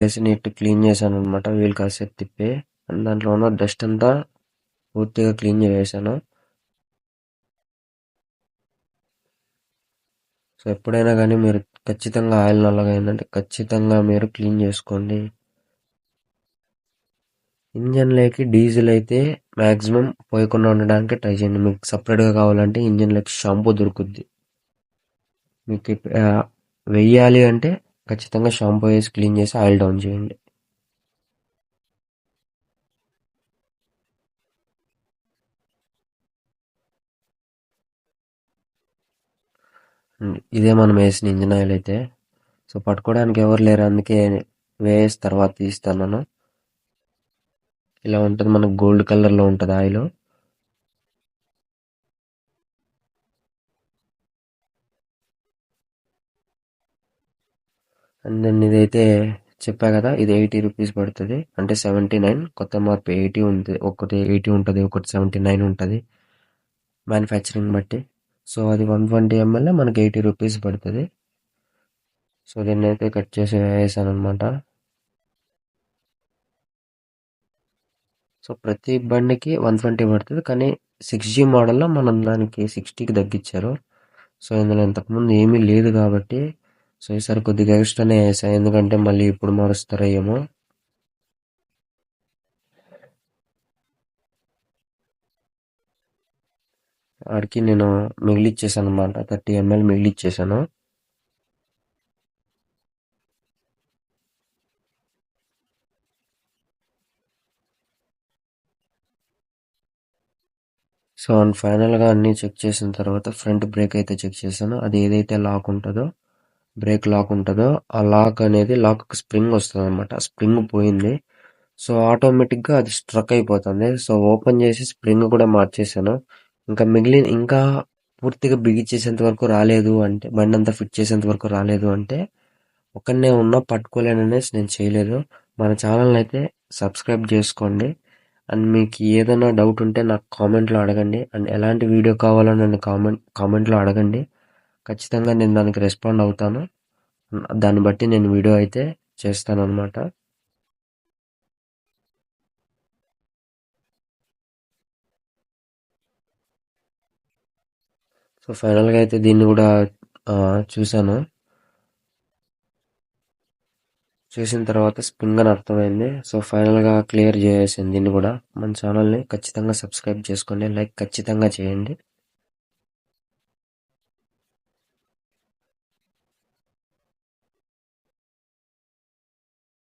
వేసి neat clean చేశాననమాట. Wheel కాసేపు తిప్పి అండ్ దాంట్లో ఉన్న డస్ట్ అంతా పూర్తిగా క్లీన్ చేసేసాను. సో ఎప్పుడైనా కానీ మీరు ఖచ్చితంగా ఆయిల్ నల్లగా అయిందంటే ఖచ్చితంగా మీరు క్లీన్ చేసుకోండి. ఇంజన్లోకి డీజిల్ అయితే మ్యాక్సిమం పోయకుండా ఉండడానికి ట్రై చేయండి. మీకు సపరేట్గా కావాలంటే ఇంజన్లోకి షాంపూ దొరుకుద్ది. మీకు వెయ్యాలి అంటే ఖచ్చితంగా షాంపూ వేసి క్లీన్ చేసి ఆయిల్ డౌన్ చేయండి. ఇదే మనం వేసిన ఇంజిన్ ఆయిల్ అయితే. సో పట్టుకోవడానికి ఎవరు లేరు, అందుకే వేసి తర్వాత తీస్తాను. ఇలా ఉంటుంది, మనకు గోల్డ్ కలర్లో ఉంటుంది ఆయిల్. అండ్ దెన్ ఇదైతే చెప్పా కదా, ఇది 80 రూపీస్ పడుతుంది. అంటే 79, కొత్త మార్పు 80 ఉంటుంది. ఒకటి 80 ఉంటుంది, ఒకటి 79 ఉంటుంది మ్యానుఫ్యాక్చరింగ్ బట్టి. సో అది 120 ml మనకి 80 రూపీస్ పడుతుంది. సో దీన్ని అయితే కట్ చేసి వేసాను అనమాట. సో ప్రతి బండికి 120 పడుతుంది, కానీ 6G మోడల్లో మనం దానికి 60కి తగ్గించారు. సో ఇందులో ఇంతకుముందు ఏమీ లేదు కాబట్టి సో ఈసారి కొద్దిగా ఎక్స్ట్రానే వేసా, ఎందుకంటే మళ్ళీ ఇప్పుడు మారుస్తారో ఏమో. ఆడికి నేను మిగిలిచ్చేసాను అనమాట, 30 ml మిగిలిచ్చేసాను. సో అండ్ ఫైనల్గా అన్నీ చెక్ చేసిన తర్వాత ఫ్రంట్ బ్రేక్ అయితే చెక్ చేశాను. అది ఏదైతే లాక్ ఉంటుందో, బ్రేక్ లాక్ ఉంటుందో ఆ లాక్ అనేది, లాక్ స్ప్రింగ్ వస్తుంది అనమాట. స్ప్రింగ్ పోయింది. సో ఆటోమేటిక్గా అది స్ట్రక్ అయిపోతుంది. సో ఓపెన్ చేసి స్ప్రింగ్ కూడా మార్చేసాను. ఇంకా పూర్తిగా బిగించేసేంత వరకు రాలేదు అంటే, బండి అంతా ఫిట్ చేసేంత వరకు రాలేదు అంటే ఒక్కనే ఉన్నా పట్టుకోలేననేసి నేను చేయలేదు. మన ఛానల్ని అయితే సబ్స్క్రైబ్ చేసుకోండి. అండ్ మీకు ఏదైనా డౌట్ ఉంటే నాకు కామెంట్లో అడగండి. అండ్ ఎలాంటి వీడియో కావాలో నన్ను కామెంట్లో అడగండి. ఖచ్చితంగా నేను దానికి రెస్పాండ్ అవుతాను. దాన్ని బట్టి నేను వీడియో అయితే చేస్తాను అనమాట. సో ఫైనల్గా అయితే దీన్ని కూడా చూశాను. చూసిన తర్వాత స్ప్రింగ్ అని అర్థమైంది. సో ఫైనల్గా క్లియర్ చేసేసింది దీన్ని కూడా. మన ఛానల్ని ఖచ్చితంగా సబ్స్క్రైబ్ చేసుకోండి, లైక్ ఖచ్చితంగా చేయండి.